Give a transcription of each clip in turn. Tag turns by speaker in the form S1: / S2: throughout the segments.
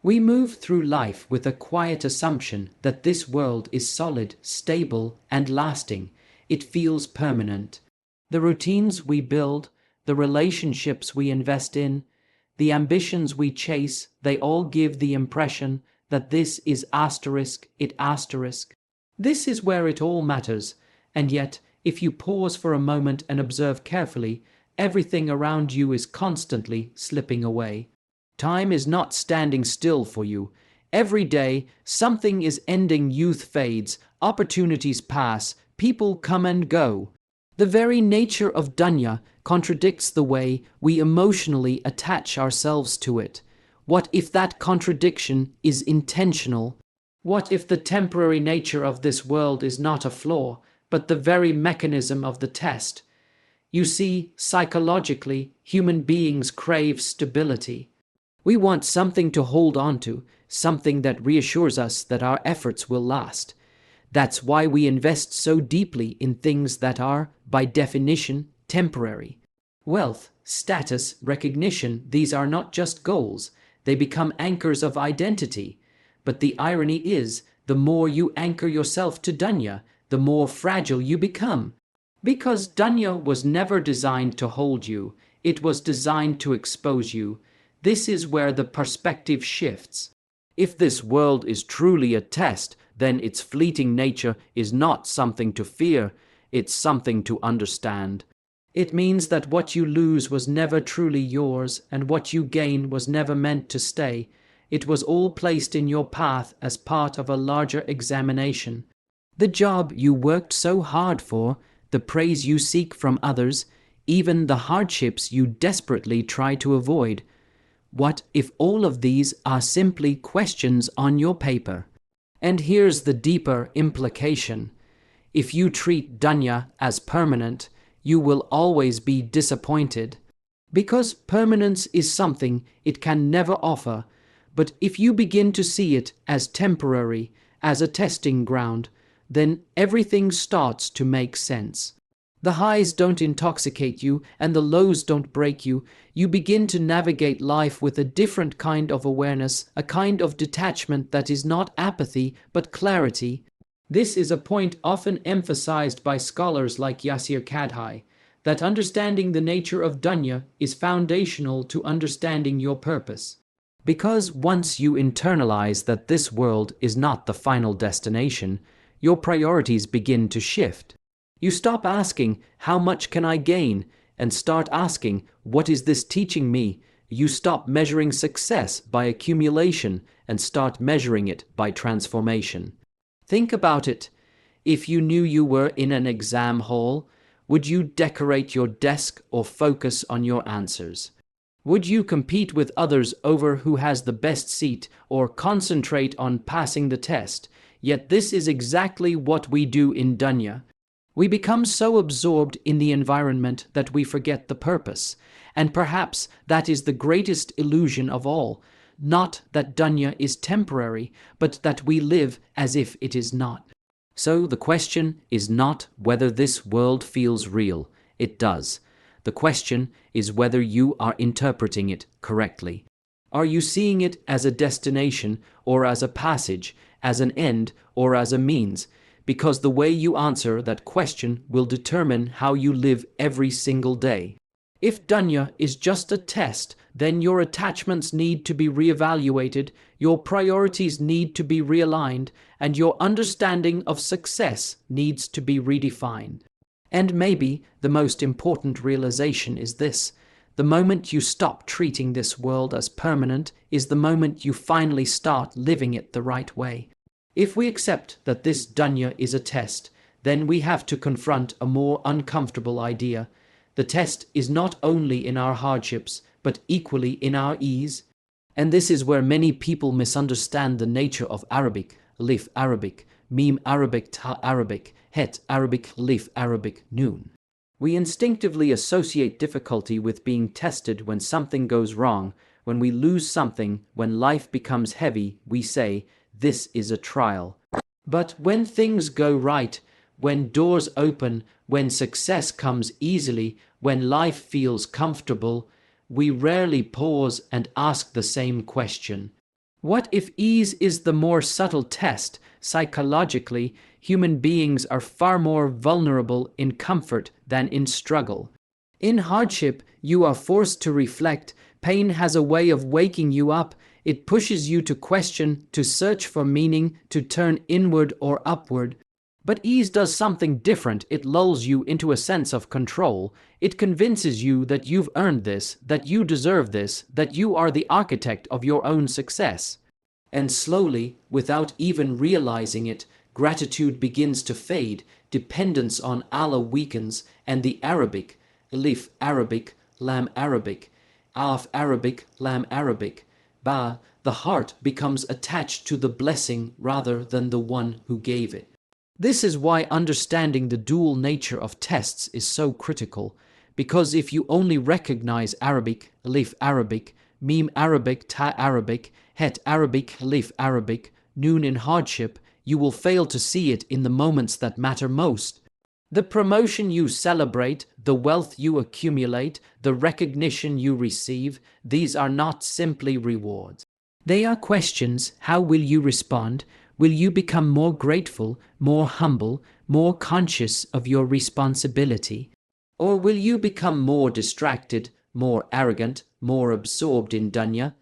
S1: We move through life with a quiet assumption that this world is solid, stable, and lasting. It feels permanent. The routines we build, the relationships we invest in, the ambitions we chase, they all give the impression that this is asterisk, it asterisk. This is where it all matters, and yet, if you pause for a moment and observe carefully, everything around you is constantly slipping away. Time is not standing still for you. Every day, something is ending, youth fades, opportunities pass, people come and go. The very nature of Dunya contradicts the way we emotionally attach ourselves to it. What if that contradiction is intentional? What if the temporary nature of this world is not a flaw, but the very mechanism of the test? You see, psychologically, human beings crave stability. We want something to hold on to, something that reassures us that our efforts will last. That's why we invest so deeply in things that are, by definition, temporary. Wealth, status, recognition, these are not just goals, they become anchors of identity. But the irony is, the more you anchor yourself to Dunya, the more fragile you become. Because Dunya was never designed to hold you, it was designed to expose you. This is where the perspective shifts. If this world is truly a test, then its fleeting nature is not something to fear, it's something to understand. It means that what you lose was never truly yours, and what you gain was never meant to stay. It was all placed in your path as part of a larger examination. The job you worked so hard for, the praise you seek from others, even the hardships you desperately try to avoid. What if all of these are simply questions on your paper? And here's the deeper implication. If you treat Dunya as permanent, you will always be disappointed. Because permanence is something it can never offer, but if you begin to see it as temporary, as a testing ground, then everything starts to make sense. The highs don't intoxicate you and the lows don't break you. You begin to navigate life with a different kind of awareness, a kind of detachment that is not apathy but clarity. This is a point often emphasized by scholars like Yasir Qadhi, that understanding the nature of Dunya is foundational to understanding your purpose. Because once you internalize that this world is not the final destination, your priorities begin to shift. You stop asking, how much can I gain? And start asking, what is this teaching me? You stop measuring success by accumulation and start measuring it by transformation. Think about it. If you knew you were in an exam hall, would you decorate your desk or focus on your answers? Would you compete with others over who has the best seat or concentrate on passing the test? Yet this is exactly what we do in Dunya. We become so absorbed in the environment that we forget the purpose. And perhaps that is the greatest illusion of all. Not that Dunya is temporary, but that we live as if it is not. So the question is not whether this world feels real. It does. The question is whether you are interpreting it correctly. Are you seeing it as a destination or as a passage, as an end or as a means? Because the way you answer that question will determine how you live every single day. If Dunya is just a test, then your attachments need to be reevaluated, your priorities need to be realigned, and your understanding of success needs to be redefined. And maybe the most important realization is this: the moment you stop treating this world as permanent is the moment you finally start living it the right way. If we accept that this Dunya is a test, then we have to confront a more uncomfortable idea. The test is not only in our hardships, but equally in our ease. And this is where many people misunderstand the nature of Arabic, Alif Arabic, Mim Arabic, Ta Arabic, Het Arabic, Alif Arabic, Noon. We instinctively associate difficulty with being tested when something goes wrong, when we lose something, when life becomes heavy, we say, this is a trial. But when things go right, when doors open, when success comes easily, when life feels comfortable, we rarely pause and ask the same question. What if ease is the more subtle test? Psychologically, human beings are far more vulnerable in comfort than in struggle. In hardship, you are forced to reflect. Pain has a way of waking you up. It pushes you to question, to search for meaning, to turn inward or upward. But ease does something different. It lulls you into a sense of control. It convinces you that you've earned this, that you deserve this, that you are the architect of your own success. And slowly, without even realizing it, gratitude begins to fade, dependence on Allah weakens, and the Arabic, Alif Arabic, Lam Arabic, Alf Arabic, Lam Arabic, Ba, the heart becomes attached to the blessing rather than the one who gave it. This is why understanding the dual nature of tests is so critical, because if you only recognize Arabic, Alif Arabic, Mim Arabic, Ta Arabic, Het Arabic, Alif Arabic, Noon in hardship, you will fail to see it in the moments that matter most. The promotion you celebrate, the wealth you accumulate, the recognition you receive, these are not simply rewards. They are questions. How will you respond? Will you become more grateful, more humble, more conscious of your responsibility? Or will you become more distracted, more arrogant, more absorbed in dunya?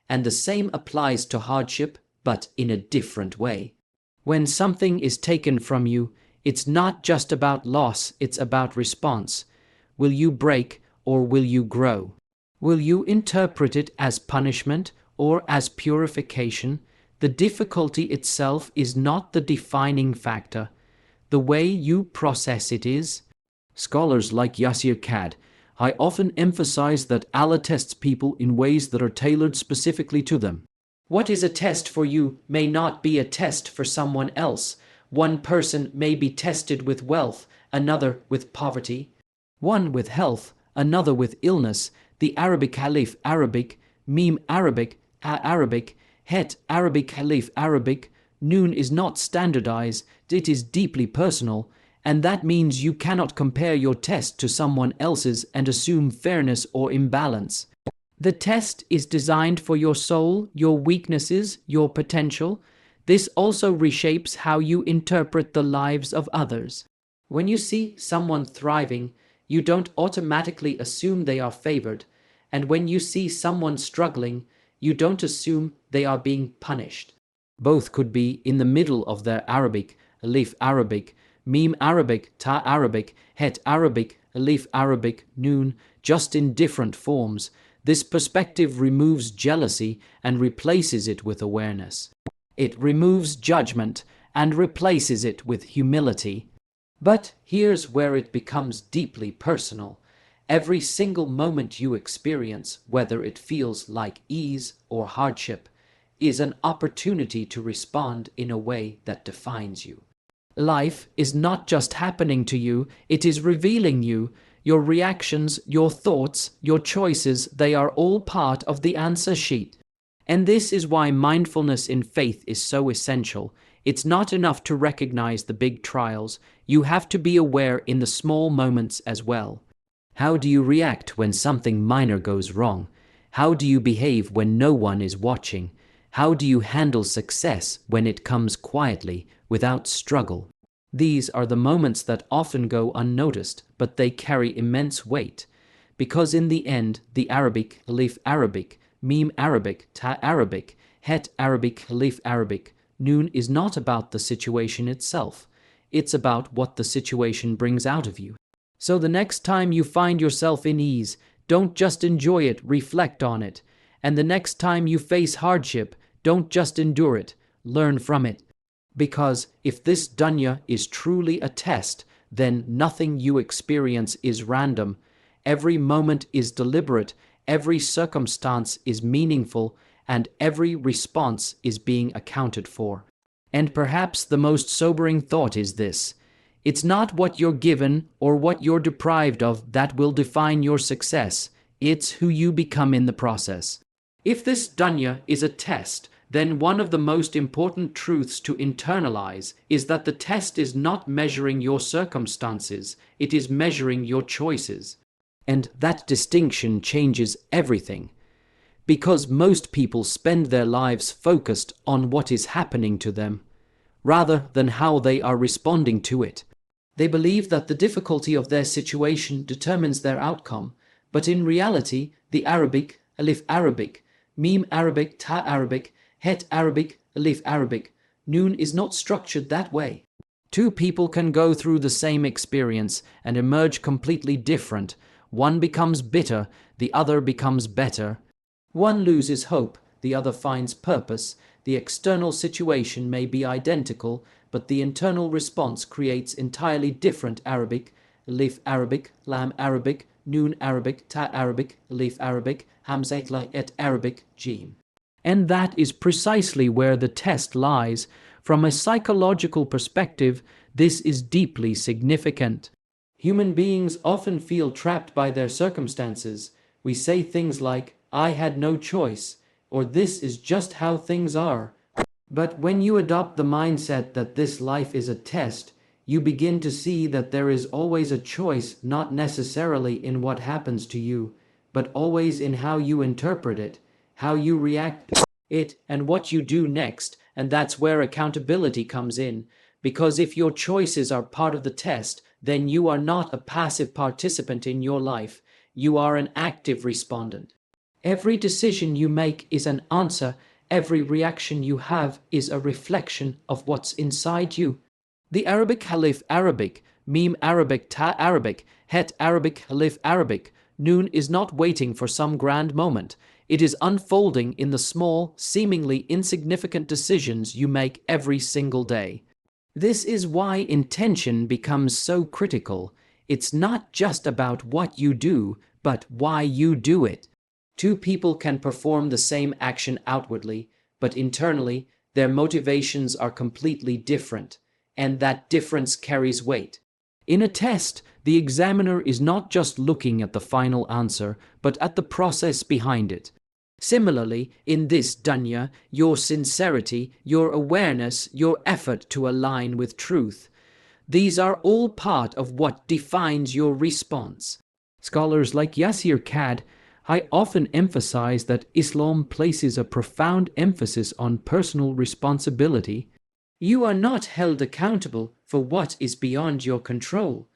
S1: And the same applies to hardship, but in a different way. When something is taken from you, it's not just about loss, it's about response. Will you break or will you grow? Will you interpret it as punishment or as purification? The difficulty itself is not the defining factor. The way you process it is. Scholars like Yasir Qadhi, I often emphasize that Allah tests people in ways that are tailored specifically to them. What is a test for you may not be a test for someone else. One person may be tested with wealth, another with poverty, one with health, another with illness. The Arabic Alif Arabic, Mim Arabic, A Arabic, Het Arabic Alif Arabic, Noon is not standardized, it is deeply personal, and that means you cannot compare your test to someone else's and assume fairness or imbalance. The test is designed for your soul, your weaknesses, your potential. This also reshapes how you interpret the lives of others. When you see someone thriving, you don't automatically assume they are favored, and when you see someone struggling, you don't assume they are being punished. Both could be in the middle of their Arabic, Alif Arabic, Mim Arabic, Ta Arabic, Het Arabic, Alif Arabic, Noon, just in different forms. This perspective removes jealousy and replaces it with awareness. It removes judgment and replaces it with humility. But here's where it becomes deeply personal. Every single moment you experience, whether it feels like ease or hardship, is an opportunity to respond in a way that defines you. Life is not just happening to you, it is revealing you. Your reactions, your thoughts, your choices, they are all part of the answer sheet. And this is why mindfulness in faith is so essential. It's not enough to recognize the big trials. You have to be aware in the small moments as well. How do you react when something minor goes wrong? How do you behave when no one is watching? How do you handle success when it comes quietly, without struggle? These are the moments that often go unnoticed, but they carry immense weight. Because in the end, the Arabic, Alif Arabic, Mim Arabic, Ta Arabic, Het Arabic, Alif Arabic, Noon is not about the situation itself. It's about what the situation brings out of you. So the next time you find yourself in ease, don't just enjoy it, reflect on it. And the next time you face hardship, don't just endure it, learn from it. Because if this dunya is truly a test, then nothing you experience is random. Every moment is deliberate, every circumstance is meaningful, and every response is being accounted for. And perhaps the most sobering thought is this: it's not what you're given or what you're deprived of that will define your success, it's who you become in the process. If this dunya is a test, then one of the most important truths to internalize is that the test is not measuring your circumstances, it is measuring your choices. And that distinction changes everything. because most people spend their lives focused on what is happening to them, rather than how they are responding to it. They believe that the difficulty of their situation determines their outcome, but in reality, the Arabic, Alif Arabic, Meme Arabic, Ta Arabic, Het Arabic, Alif Arabic, Noon is not structured that way. Two people can go through the same experience and emerge completely different. One becomes bitter, the other becomes better. One loses hope, the other finds purpose. The external situation may be identical, but the internal response creates entirely different Arabic, Alif Arabic, Lam Arabic, Noon Arabic, Ta Arabic, Alif Arabic, Hamza et Arabic, Jim. And that is precisely where the test lies. From a psychological perspective, this is deeply significant. Human beings often feel trapped by their circumstances. We say things like, "I had no choice," or "this is just how things are." But when you adopt the mindset that this life is a test, you begin to see that there is always a choice, not necessarily in what happens to you, but always in how you interpret it, how you react to it, and what you do next. And that's where accountability comes in, because if your choices are part of the test, then you are not a passive participant in your life, you are an active respondent. Every decision you make is an answer, every reaction you have is a reflection of what's inside you. The Arabic Alif Arabic, Meme Arabic, Ta Arabic, Het Arabic, Alif Arabic, Noon is not waiting for some grand moment. It is unfolding in the small, seemingly insignificant decisions you make every single day. This is why intention becomes so critical. It's not just about what you do, but why you do it. Two people can perform the same action outwardly, but internally, their motivations are completely different, and that difference carries weight. In a test, the examiner is not just looking at the final answer, but at the process behind it. Similarly, in this dunya, your sincerity, your awareness, your effort to align with truth, these are all part of what defines your response. Scholars like Yasir Qadhi often emphasize that Islam places a profound emphasis on personal responsibility. You are not held accountable for what is beyond your control,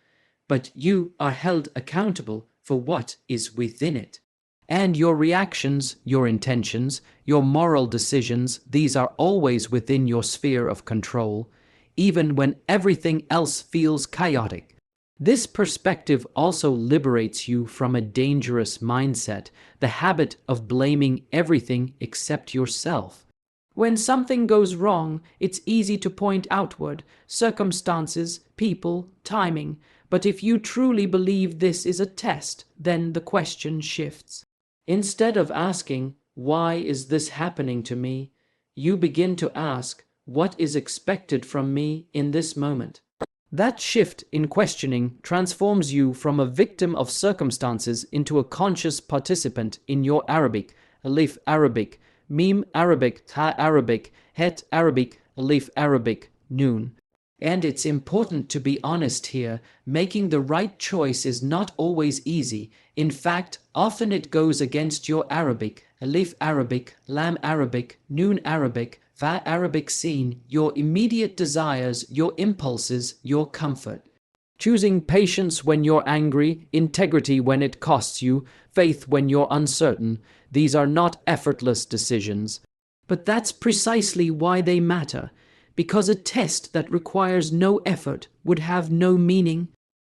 S1: but you are held accountable for what is within it. And your reactions, your intentions, your moral decisions, these are always within your sphere of control, even when everything else feels chaotic. This perspective also liberates you from a dangerous mindset, the habit of blaming everything except yourself. When something goes wrong, it's easy to point outward, circumstances, people, timing. But if you truly believe this is a test, then the question shifts. Instead of asking, "Why is this happening to me?" you begin to ask, "What is expected from me in this moment?" That shift in questioning transforms you from a victim of circumstances into a conscious participant in your Arabic, Alif Arabic, Meme Arabic, Ta Arabic, Het Arabic, Alif Arabic, Noon. And it's important to be honest here. Making the right choice is not always easy. In fact, often it goes against your Arabic, Alif Arabic, Lam Arabic, Noon Arabic, Fa Arabic scene, your immediate desires, your impulses, your comfort. Choosing patience when you're angry, integrity when it costs you, faith when you're uncertain, these are not effortless decisions. But that's precisely why they matter. Because a test that requires no effort would have no meaning.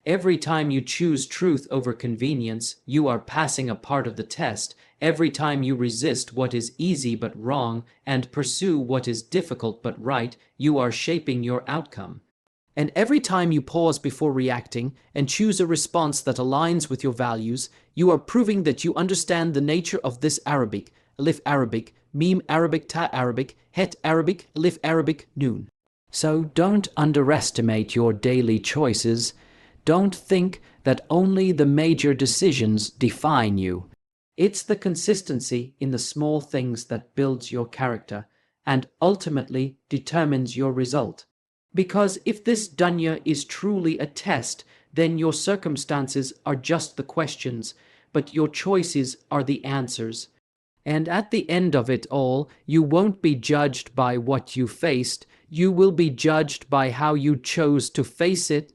S1: Every time you choose truth over convenience, you are passing a part of the test. Every time you resist what is easy but wrong and pursue what is difficult but right, you are shaping your outcome. And every time you pause before reacting and choose a response that aligns with your values, you are proving that you understand the nature of this Arabic, Alif Arabic, Meme Arabic, Ta Arabic, Het Arabic, Alif Arabic, Noon. So don't underestimate your daily choices. Don't think that only the major decisions define you. It's the consistency in the small things that builds your character and ultimately determines your result. Because if this dunya is truly a test, then your circumstances are just the questions, but your choices are the answers. And at the end of it all, you won't be judged by what you faced, you will be judged by how you chose to face it.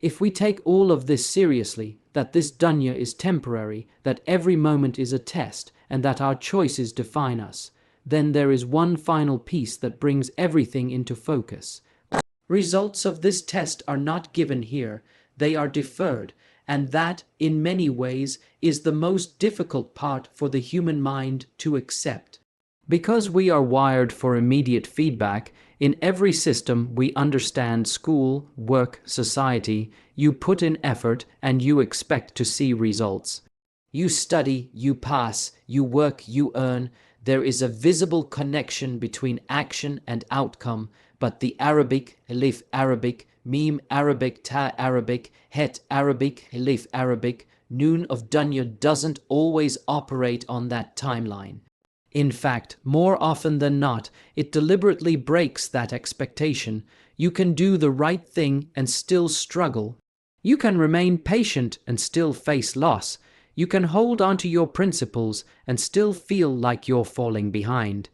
S1: If we take all of this seriously, that this dunya is temporary, that every moment is a test, and that our choices define us, then there is one final piece that brings everything into focus. Results of this test are not given here, they are deferred, and that, in many ways, is the most difficult part for the human mind to accept. Because we are wired for immediate feedback, in every system we understand: school, work, society, you put in effort and you expect to see results. You study, you pass, you work, you earn. There is a visible connection between action and outcome, but the Arabic, Alif Arabic, Mim Arabic, Ta Arabic, Het Arabic, Alif Arabic, Noon of Dunya doesn't always operate on that timeline. In fact, more often than not, it deliberately breaks that expectation. You can do the right thing and still struggle. You can remain patient and still face loss. You can hold on to your principles and still feel like you're falling behind.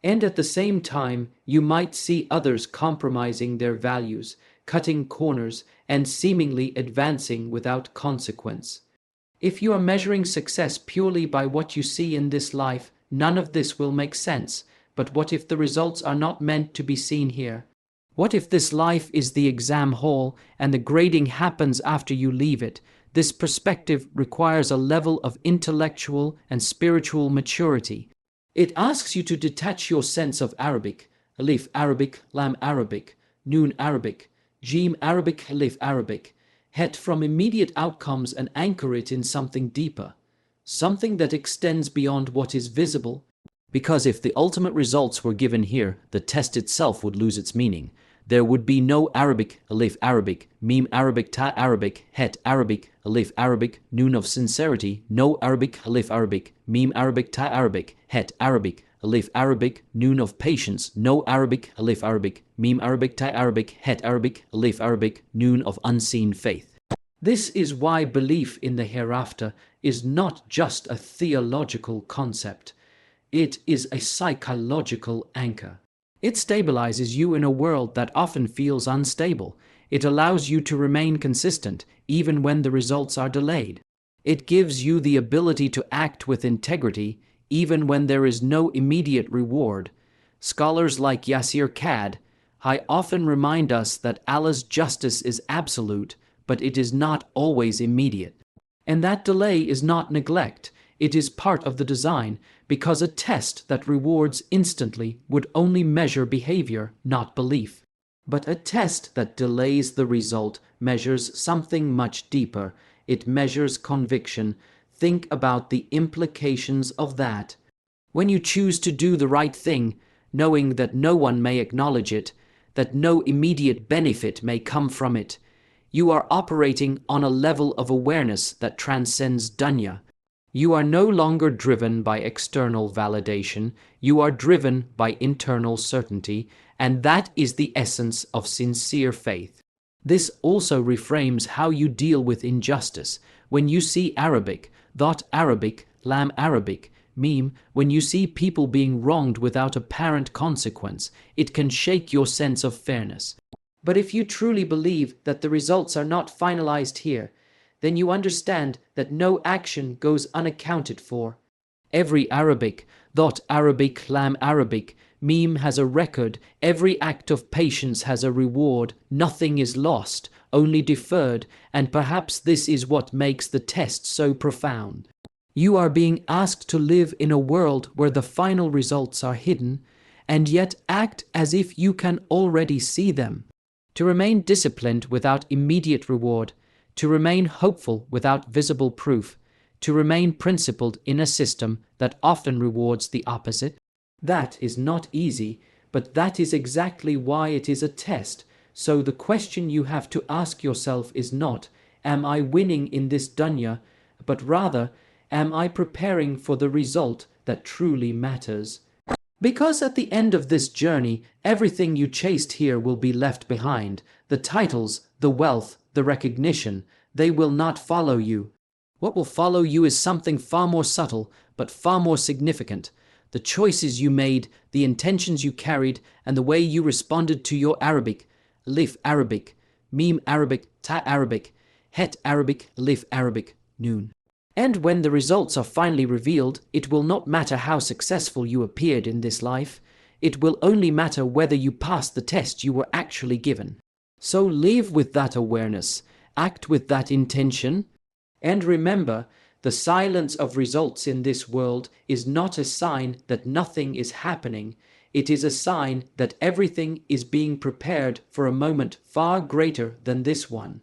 S1: And at the same time, you might see others compromising their values, cutting corners, and seemingly advancing without consequence. If you are measuring success purely by what you see in this life, none of this will make sense. But what if the results are not meant to be seen here? What if this life is the exam hall and the grading happens after you leave it? This perspective requires a level of intellectual and spiritual maturity. It asks you to detach your sense of Arabic, Alif Arabic, Lam Arabic, Noon Arabic, Jim Arabic, Alif Arabic, Het from immediate outcomes and anchor it in something deeper, something that extends beyond what is visible. Because if the ultimate results were given here, the test itself would lose its meaning. There would be no Arabic, Alif Arabic, Mim Arabic, Ta Arabic, Het Arabic, Alif Arabic, Noon of sincerity, no Arabic, Alif Arabic, Mim Arabic, Ta Arabic, Het Arabic, Alif Arabic, Noon of patience, no Arabic, Alif Arabic, Mim Arabic, Ta Arabic, Het Arabic, Alif Arabic, Noon of unseen faith. This is why belief in the hereafter is not just a theological concept. It is a psychological anchor. It stabilizes you in a world that often feels unstable. It allows you to remain consistent, even when the results are delayed. It gives you the ability to act with integrity, even when there is no immediate reward. Scholars like Yasir Qadhi often remind us that Allah's justice is absolute, but it is not always immediate. And that delay is not neglect. It is part of the design, because a test that rewards instantly would only measure behavior, not belief. But a test that delays the result measures something much deeper. It measures conviction. Think about the implications of that. When you choose to do the right thing, knowing that no one may acknowledge it, that no immediate benefit may come from it, you are operating on a level of awareness that transcends dunya. You are no longer driven by external validation, you are driven by internal certainty, and that is the essence of sincere faith. This also reframes how you deal with injustice. When you see Arabic, Dot Arabic, Lam Arabic, Meme, when you see people being wronged without apparent consequence, it can shake your sense of fairness. But if you truly believe that the results are not finalized here, then you understand that no action goes unaccounted for. Every Arabic, Dot Arabic, Lam Arabic, Meme has a record. Every act of patience has a reward. Nothing is lost, only deferred, and perhaps this is what makes the test so profound. You are being asked to live in a world where the final results are hidden, and yet act as if you can already see them. To remain disciplined without immediate reward, to remain hopeful without visible proof, to remain principled in a system that often rewards the opposite. That is not easy, but that is exactly why it is a test. So the question you have to ask yourself is not, am I winning in this dunya, but rather, am I preparing for the result that truly matters? Because at the end of this journey, everything you chased here will be left behind. The titles, the wealth, the recognition, they will not follow you. What will follow you is something far more subtle, but far more significant. The choices you made, the intentions you carried, and the way you responded to your Arabic, Alif Arabic, Mim Arabic, Ta Arabic, Het Arabic, Alif Arabic, Noon. And when the results are finally revealed, it will not matter how successful you appeared in this life. It will only matter whether you passed the test you were actually given. So live with that awareness, act with that intention, and remember, the silence of results in this world is not a sign that nothing is happening. It is a sign that everything is being prepared for a moment far greater than this one.